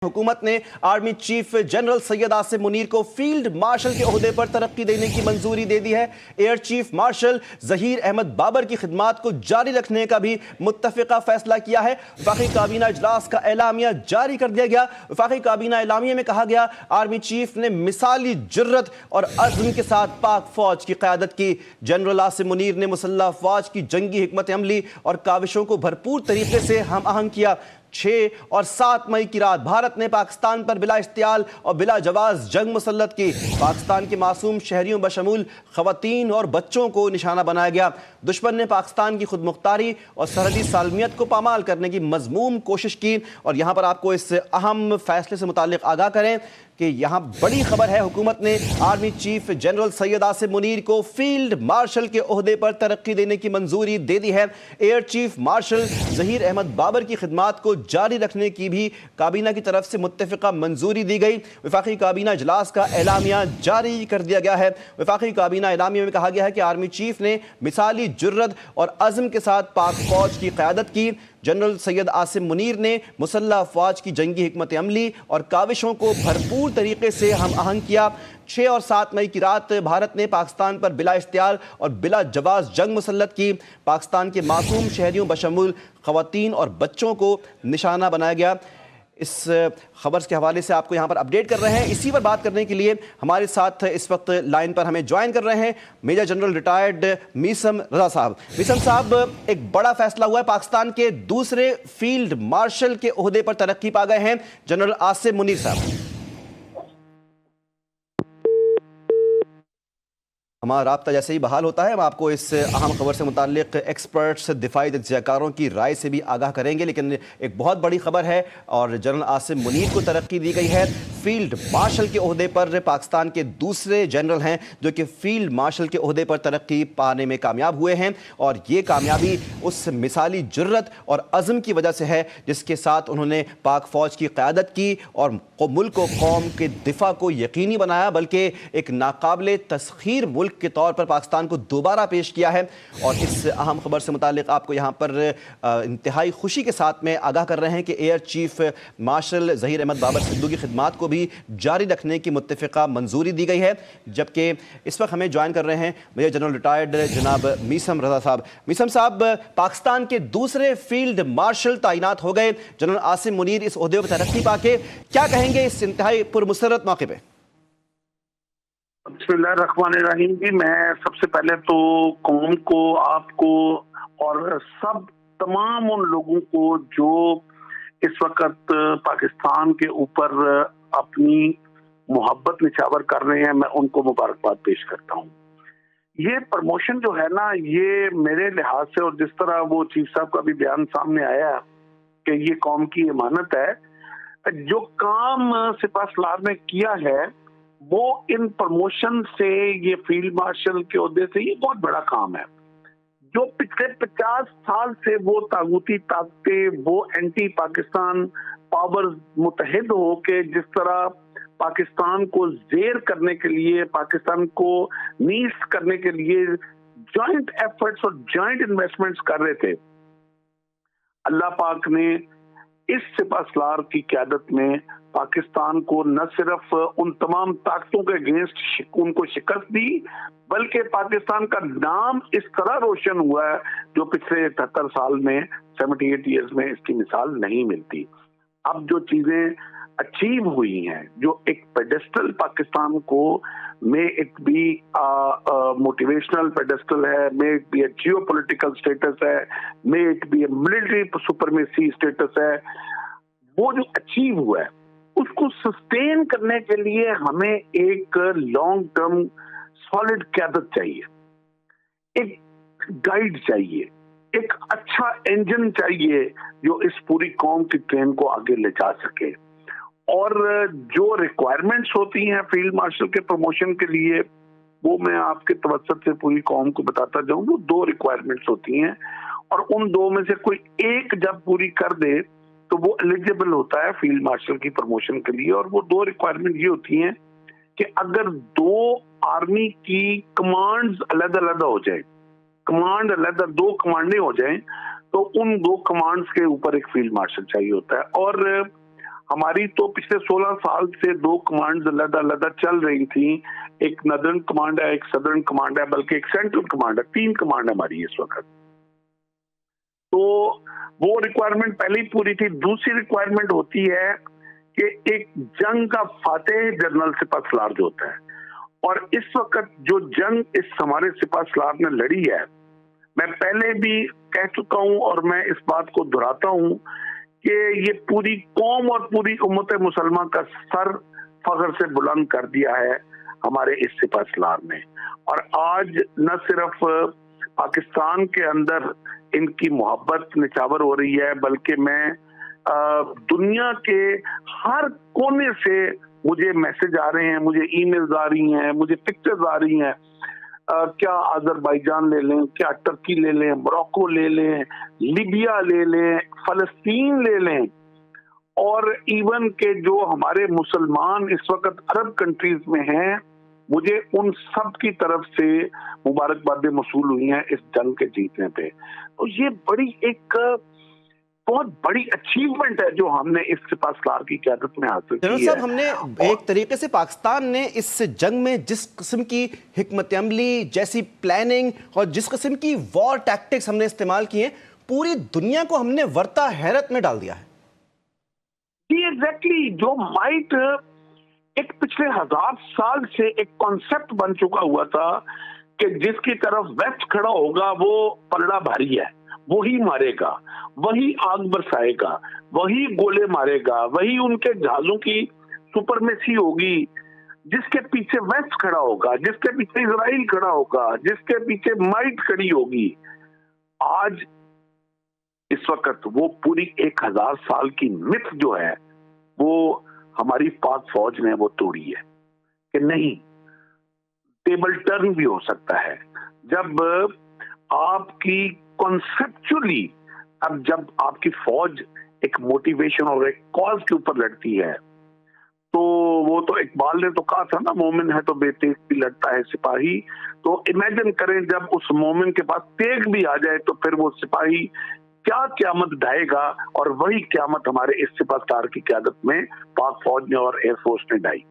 हुकूमत ने army chief general Syed Asim Munir को फील्ड मार्शल के ओहदे पर तरक्की देने की मंजूरी दे दी है। Air chief marshal Zaheer Ahmed Babar की खिदमात को जारी रखने का भी मुत्तफ़िका फैसला किया है। वफाकी काबीना इजलास का एलामिया जारी कर दिया गया। वफाकी काबीना एलामिया में कहा गया, आर्मी चीफ ने मिसाली जुर्रत और अज़्म के साथ पाक फौज की क़यादत की। जनरल आसिम मुनीर ने मुसल्लह फौज की जंगी हिकमत अमली और काविशों को भरपूर तरीके से हम आहंग किया। 6 और 7 मई की रात भारत ने पाकिस्तान पर बिला इख्तियाल और बिला जवाज जंग मुसल्लत की। पाकिस्तान के मासूम शहरियों बशमूल ख़वातीन और बच्चों को निशाना बनाया गया। दुश्मन ने पाकिस्तान की खुद मुख्तारी और सरहदी सालमियत को पामाल करने की मज़मूम कोशिश की। और यहाँ पर आपको इस अहम फैसले से मुताल्लिक़ आगाह करें कि यहाँ बड़ी खबर है, हुकूमत ने army chief general Syed Asim Munir को फील्ड मार्शल के ओहदे पर तरक्की देने की मंजूरी दे दी है। Air chief marshal Zaheer Ahmed Babar की खिदमात को जारी रखने की भी काबीना की तरफ से मुत्तफ़िका मंजूरी दी गई। वफाकी काबीना इजलास का एलामिया जारी कर दिया गया है। वफाकी काबीना एलामिया में कहा गया है कि आर्मी चीफ ने मिसाली जुर्रत और अज़्म के साथ पाक फौज की क़यादत की। जनरल सैयद आसिम मुनीर ने मुसल्लह फ़ौज की जंगी हिकमत अमली और काविशों को भरपूर तरीके से हम आहंग किया। 6 और 7 मई की रात भारत ने पाकिस्तान पर बिला इख्तियार और बिला जवाज जंग मुसल्लत की। पाकिस्तान के मासूम शहरियों बशमूल ख़वातीन और बच्चों को निशाना बनाया गया। इस खबर के हवाले से आपको यहाँ पर अपडेट कर रहे हैं। इसी पर बात करने के लिए हमारे साथ इस वक्त लाइन पर हमें ज्वाइन कर रहे हैं मेजर जनरल रिटायर्ड मीसम रजा साहब। मीसम साहब, एक बड़ा फैसला हुआ है, पाकिस्तान के दूसरे फील्ड मार्शल के ओहदे पर तरक्की पा गए हैं जनरल आसिम मुनीर साहब। हमारा राब्ता जैसे ही बहाल होता है हम आपको इस अहम खबर से मुताल्लिक़ एक्सपर्ट्स, दिफाई तज्ज़ियाकारों की राय से भी आगाह करेंगे। लेकिन एक बहुत बड़ी खबर है और जनरल आसिम मुनीर को तरक्की दी गई है। फील्ड मार्शल के ओहदे पर पाकिस्तान के दूसरे जनरल हैं जो कि फील्ड मार्शल के ओहदे पर तरक्की पाने में कामयाब हुए हैं। और ये कामयाबी उस मिसाली जुर्रत और अज़्म की वजह से है जिसके साथ उन्होंने पाक फ़ौज की क़यादत की और मुल्क व कौम के दिफा को यकीनी बनाया, बल्कि एक नाकाबिले तस्खीर मुल्क के तौर पर पाकिस्तान को दोबारा पेश किया है। और इस अहम खबर से मुताल्लिक़ आपको यहाँ पर इंतहाई खुशी के साथ में आगाह कर रहे हैं कि air chief marshal Zaheer Ahmed Babar Sidhu की खिदमात को भी जारी रखने की मुत्तफ़िका मंजूरी दी गई है। जबकि इस वक्त हमें ज्वाइन कर रहे हैं मेजर जनरल रिटायर्ड जनाब मीसम रजा साहब। मीसम साहब, पाकिस्तान के दूसरे फील्ड मार्शल तैनात हो गए जनरल आसिम मुनीर इस ओहदे पर तरक्की पाके, क्या कहेंगे इस इंतहाई पुरमसरत मौके पर? बिस्मिल्लाहिर्रहमानिर्रहीम जी, मैं सबसे पहले तो कौम को, आपको और सब तमाम उन लोगों को जो इस वक्त पाकिस्तान के ऊपर अपनी मोहब्बत निछावर कर रहे हैं, मैं उनको मुबारकबाद पेश करता हूँ। ये प्रमोशन जो है ना, ये मेरे लिहाज से, और जिस तरह वो चीफ साहब का भी बयान सामने आया कि ये कौम की इमानत है, जो काम सिपहसालार ने किया है वो इन प्रमोशन से, ये फील्ड मार्शल के ओहदे से, ये बहुत बड़ा काम है। जो पिछले 50 साल से वो तागूती ताकतें, वो एंटी पाकिस्तान पावर्स मुतहद हो के जिस तरह पाकिस्तान को जेर करने के लिए, पाकिस्तान को नीस करने के लिए जॉइंट एफर्ट्स और जॉइंट इन्वेस्टमेंट्स कर रहे थे, अल्लाह पाक ने इस सिपहसालार की क़यादत में पाकिस्तान को न सिर्फ उन तमाम ताकतों के अगेंस्ट उनको शिकस्त दी, बल्कि पाकिस्तान का नाम इस तरह रोशन हुआ है जो पिछले 78 साल में, 78 ईयर्स में इसकी मिसाल नहीं मिलती। अब जो चीजें अचीव हुई हैं, जो एक पेडेस्टल पाकिस्तान को, may it be motivational pedestal है, may it be geo political status है, may it be military supremacy status है, वो जो अचीव हुआ है उसको सस्टेन करने के लिए हमें एक लॉन्ग टर्म सॉलिड क़यादत चाहिए, एक गाइड चाहिए, एक अच्छा इंजन चाहिए जो इस पूरी कौम की ट्रेन को आगे ले जा सके। और जो रिक्वायरमेंट्स होती हैं फील्ड मार्शल के प्रमोशन के लिए, वो मैं आपके तवज्जुह से पूरी कौम को बताता जाऊं। वो 2 रिक्वायरमेंट्स होती हैं और उन 2 में से कोई एक जब पूरी कर दे तो वो एलिजिबल होता है फील्ड मार्शल की प्रमोशन के लिए। और वो 2 रिक्वायरमेंट ये होती हैं कि अगर 2 आर्मी की कमांड्स अलग-अलग हो जाए, कमांड अलग, 2 कमांडें हो जाएं, तो उन 2 कमांड्स के ऊपर एक फील्ड मार्शल चाहिए होता है। और हमारी तो पिछले 16 साल से 2 कमांड्स अलग-अलग चल रही थी। एक नॉर्दर्न कमांड है, एक सदर्न कमांड है, बल्कि एक सेंट्रल कमांड है। 3 कमांड है हमारी इस वक्त। तो वो रिक्वायरमेंट पहले ही पूरी थी। दूसरी रिक्वायरमेंट होती है कि एक जंग का फातेह जनरल सिपह सलार जो होता है, और इस वक्त जो जंग इस हमारे सिपह सलार ने लड़ी है, मैं पहले भी कह चुका हूं और मैं इस बात को दोहराता हूं कि ये पूरी कौम और पूरी उम्मत मुसलमान का सर फख्र से बुलंद कर दिया है हमारे इस सिपह सलार ने। और आज न सिर्फ पाकिस्तान के अंदर इनकी मोहब्बत निछावर हो रही है, बल्कि मैं दुनिया के हर कोने से मुझे मैसेज आ रहे हैं, मुझे ईमेल्स आ रही हैं, मुझे पिक्चर्स आ रही हैं। क्या अजरबैजान ले लें, क्या टर्की ले लें, मोरक्को ले लें, लीबिया ले लें, फलस्तीन ले लें, और इवन के जो हमारे मुसलमान इस वक्त अरब कंट्रीज में हैं, मुझे उन सब की तरफ से मुबारकबादें मौसूल हुई हैं इस जंग के जीतने पे। तो ये बड़ी एक बहुत बड़ी अचीवमेंट है जो हमने इस सिपह सलार की क़यादत में हासिल की है। जनरल साहब, हमने एक तरीके से पाकिस्तान ने इस जंग में जिस किस्म की हिकमत अमली, जैसी प्लानिंग और जिस किस्म की वॉर टैक्टिक्स हमने इस्तेमाल किए, पूरी दुनिया को हमने वर्ता हैरत में डाल दिया है। जी एग्जैक्टली, जो माइट एक पिछले 1000 साल से एक कॉन्सेप्ट बन चुका हुआ था कि जिसकी तरफ वेस्ट खड़ा होगा वो पलड़ा भारी है, वही मारेगा, वही आग बरसाएगा, वही गोले मारेगा, वही उनके जहाजों की सुपरमेसी होगी। जिसके पीछे वेस्ट खड़ा होगा, जिसके पीछे इजराइल खड़ा होगा, जिसके पीछे माइट खड़ी होगी, आज इस वक्त वो पूरी 1000 साल की मिथ जो है वो हमारी पाक फौज ने वो तोड़ी है कि नहीं, टेबल टर्न भी हो सकता है। जब आपकी कॉन्सेप्चुअली, अब जब आपकी फौज एक मोटिवेशन और एक कॉज के ऊपर लड़ती है, तो वो तो इकबाल ने तो कहा था ना, मोमिन है तो बेतेग भी लड़ता है सिपाही। तो इमेजिन करें जब उस मोमिन के पास तेग भी आ जाए तो फिर वो सिपाही क्या क़यामत ढाएगा, और वही क़यामत हमारे इस सिपह सलार की क़यादत में पाक फौज ने और एयरफोर्स ने ढाई।